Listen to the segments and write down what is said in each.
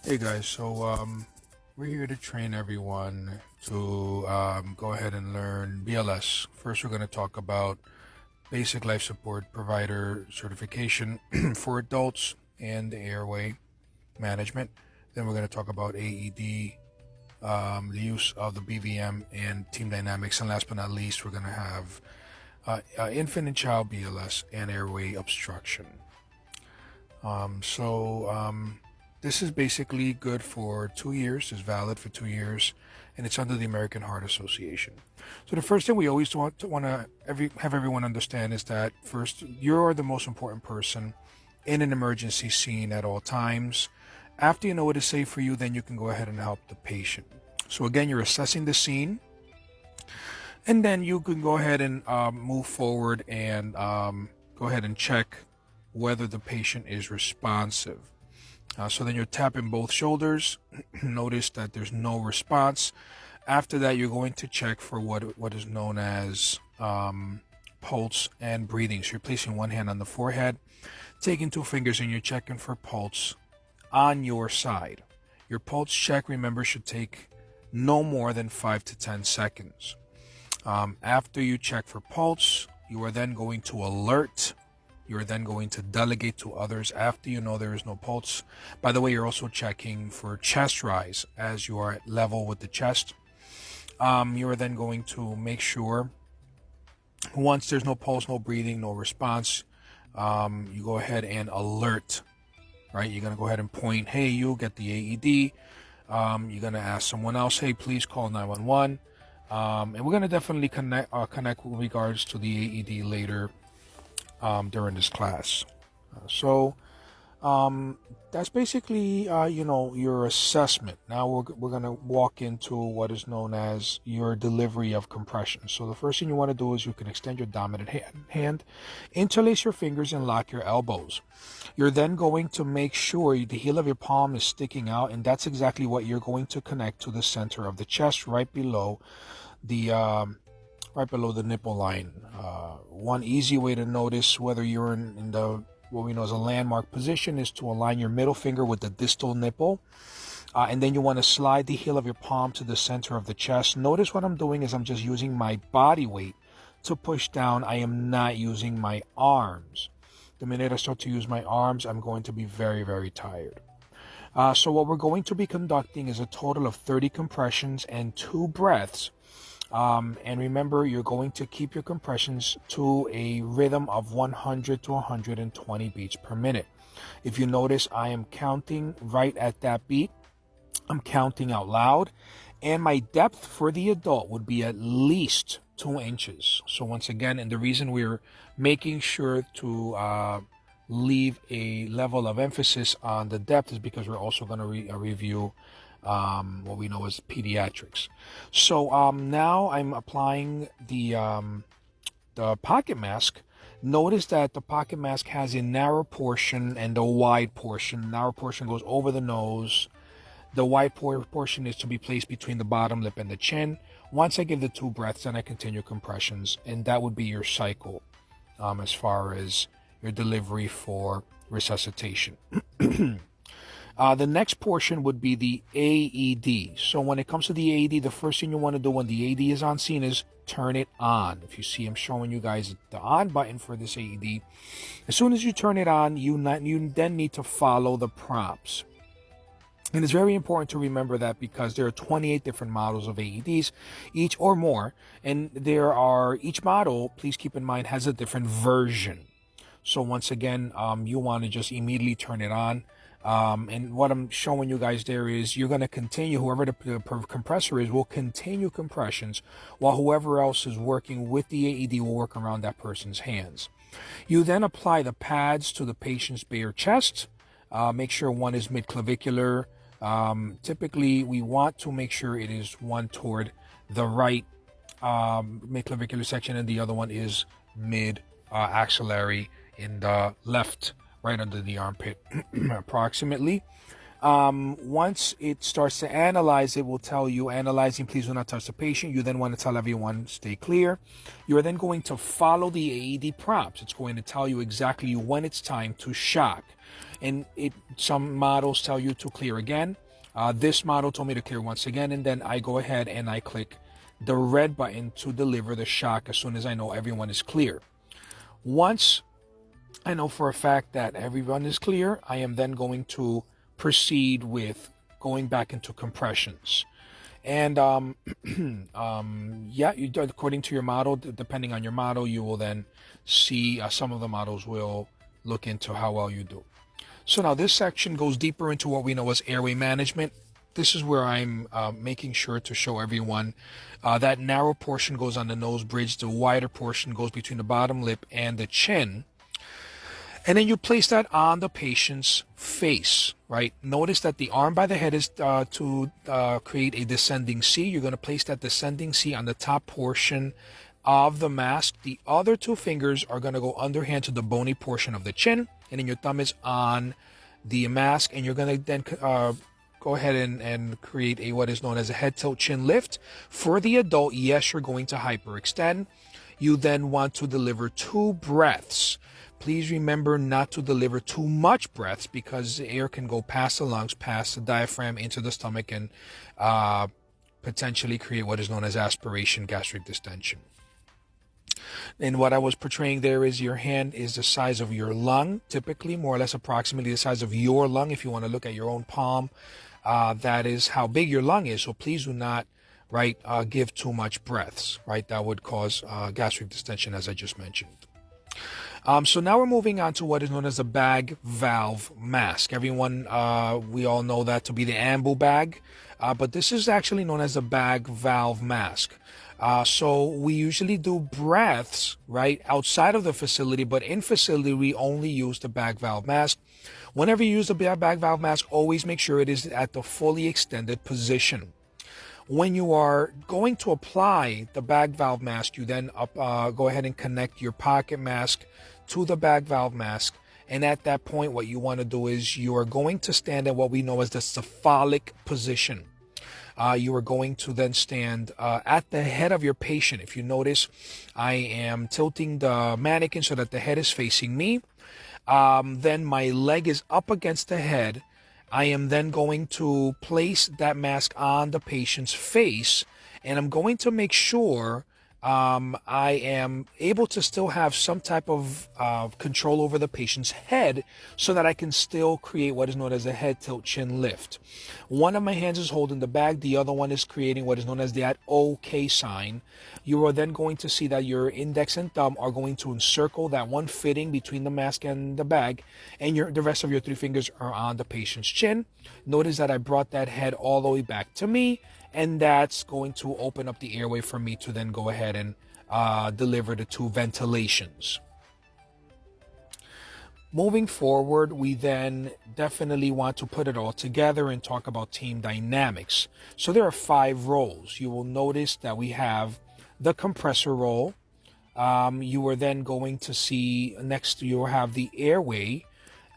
Hey guys, we're here to train everyone to go ahead and learn BLS. First, we're going to talk about basic life support provider certification for adults and airway management. Then we're going to talk about AED, the use of the BVM and team dynamics. And last but not least, we're going to have infant and child BLS and airway obstruction. This is basically good for 2 years, it's valid for 2 years, and it's under the American Heart Association. So the first thing we always want to have everyone understand is that first, you're the most important person in an emergency scene at all times. After you know what is safe for you, then you can go ahead and help the patient. So again, you're assessing the scene, and then you can go ahead and move forward and go ahead and check whether the patient is responsive. So then you're tapping both shoulders. Notice that there's no response. After that, you're going to check for what is known as pulse and breathing. So you're placing one hand on the forehead, taking two fingers, and you're checking for pulse on your side. Your pulse check, remember, should take no more than 5 to 10 seconds. After you check for pulse, you are then going to alert. You're then going to delegate to others after you know there is no pulse. By the way, you're also checking for chest rise as you are at level with the chest. You are then going to make sure once there's no pulse, no breathing, no response, you go ahead and alert, right? You're going to go ahead and point, hey, you get the AED. You're going to ask someone else, hey, please call 911. And we're going to definitely connect with regards to the AED later during this class. That's basically, your assessment. Now we're going to walk into what is known as your delivery of compression. So the first thing you want to do is you can extend your dominant hand, interlace your fingers, and lock your elbows. You're then going to make sure the heel of your palm is sticking out, and that's exactly what you're going to connect to the center of the chest, right below the nipple line. One easy way to notice whether you're in the what we know as a landmark position is to align your middle finger with the distal nipple, and then you want to slide the heel of your palm to the center of the chest. Notice what I'm doing is I'm just using my body weight to push down. I am not using my arms. The minute I start to use my arms, I'm going to be very, very tired. So what we're going to be conducting is a total of 30 compressions and 2 breaths. And remember, you're going to keep your compressions to a rhythm of 100 to 120 beats per minute. If you notice, I am counting right at that beat. I'm counting out loud, and my depth for the adult would be at least 2 inches. So once again, and the reason we're making sure to leave a level of emphasis on the depth is because we're also going to review what we know as pediatrics. So now I'm applying the pocket mask. Notice that the pocket mask has a narrow portion and a wide portion. Narrow portion goes over the nose. The wide portion is to be placed between the bottom lip and the chin. Once I give the 2 breaths, then I continue compressions, and that would be your cycle as far as your delivery for resuscitation. The next portion would be the AED. So when it comes to the AED, the first thing you want to do when the AED is on scene is turn it on. If you see, I'm showing you guys the on button for this AED. As soon as you turn it on, you then need to follow the prompts. And it's very important to remember that because there are 28 different models of AEDs, each or more. And each model, please keep in mind, has a different version. So once again, you want to just immediately turn it on. And what I'm showing you guys there is you're going to continue, whoever the compressor is will continue compressions, while whoever else is working with the AED will work around that person's hands. You then apply the pads to the patient's bare chest. Make sure one is mid-clavicular. Typically, we want to make sure it is one toward the right mid-clavicular section, and the other one is mid-axillary in the left, right under the armpit approximately. Once it starts to analyze, it will tell you, analyzing, please do not touch the patient. You then want to tell everyone, stay clear. You are then going to follow the AED prompts. It's going to tell you exactly when it's time to shock. And some models tell you to clear again. This model told me to clear once again, and then I go ahead and I click the red button to deliver the shock as soon as I know everyone is clear. Once I know for a fact that everyone is clear, I am then going to proceed with going back into compressions. And yeah, according to your model, depending on your model, you will then see some of the models will look into how well you do. So now this section goes deeper into what we know as airway management. This is where I'm making sure to show everyone that narrow portion goes on the nose bridge, the wider portion goes between the bottom lip and the chin. And then you place that on the patient's face, right? Notice that the arm by the head is to create a descending C. You're going to place that descending C on the top portion of the mask. The other two fingers are going to go underhand to the bony portion of the chin, and then your thumb is on the mask, and you're going to then go ahead and create what is known as a head tilt chin lift. For the adult, yes, you're going to hyperextend. You then want to deliver 2 breaths. Please remember not to deliver too much breaths because the air can go past the lungs, past the diaphragm, into the stomach, and potentially create what is known as aspiration gastric distension. And what I was portraying there is your hand is the size of your lung, typically more or less approximately the size of your lung. If you want to look at your own palm, that is how big your lung is. So please do not, give too much breaths, right? That would cause gastric distension, as I just mentioned. So now we're moving on to what is known as a bag valve mask. Everyone, we all know that to be the ambu bag, but this is actually known as a bag valve mask. So we usually do breaths, right, outside of the facility, but in facility, we only use the bag valve mask. Whenever you use the bag valve mask, always make sure it is at the fully extended position. When you are going to apply the bag valve mask, you then go ahead and connect your pocket mask to the bag valve mask. And at that point, what you want to do is you are going to stand at what we know as the cephalic position. You are going to then stand at the head of your patient. If you notice, I am tilting the mannequin so that the head is facing me. Then my leg is up against the head. I am then going to place that mask on the patient's face, and I'm going to make sure I am able to still have some type of control over the patient's head so that I can still create what is known as a head tilt chin lift. One of my hands is holding the bag, the other one is creating what is known as that OK sign. You are then going to see that your index and thumb are going to encircle that one fitting between the mask and the bag, and the rest of your 3 fingers are on the patient's chin. Notice that I brought that head all the way back to me, and that's going to open up the airway for me to then go ahead and deliver the 2 ventilations. Moving forward, we then definitely want to put it all together and talk about team dynamics. So there are 5 roles. You will notice that we have the compressor role. You are then going to see next you will have the airway.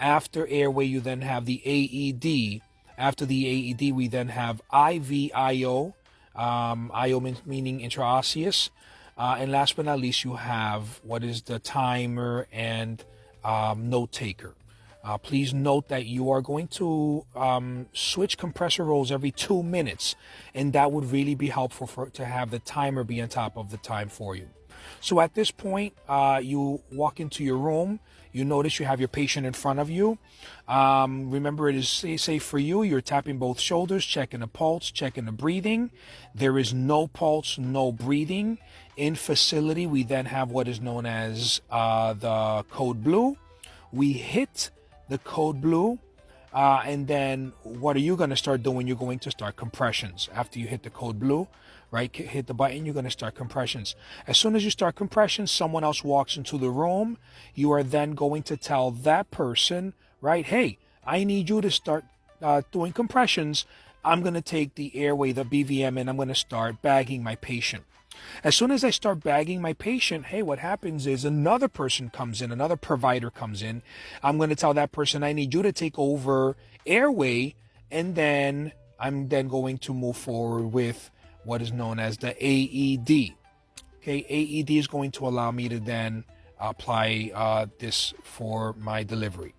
After airway, you then have the AED. After the AED, we then have IVIO, IO meaning intraosseous. And last but not least, you have what is the timer and note taker. Please note that you are going to switch compressor roles every 2 minutes, and that would really be helpful to have the timer be on top of the time for you. So at this point, you walk into your room. You notice you have your patient in front of you. Remember, it is safe for you. You're tapping both shoulders, checking the pulse, checking the breathing. There is no pulse, no breathing. In facility, we then have what is known as the code blue. We hit the code blue. And then what are you going to start doing? You're going to start compressions. After you hit the code blue, right, hit the button, you're going to start compressions. As soon as you start compressions, someone else walks into the room. You are then going to tell that person, right, hey, I need you to start doing compressions. I'm going to take the airway, the BVM, and I'm going to start bagging my patient. As soon as I start bagging my patient, hey, what happens is another person comes in, another provider comes in. I'm going to tell that person, I need you to take over airway, And then I'm then going to move forward with what is known as the AED. Okay, AED is going to allow me to then apply this for my delivery.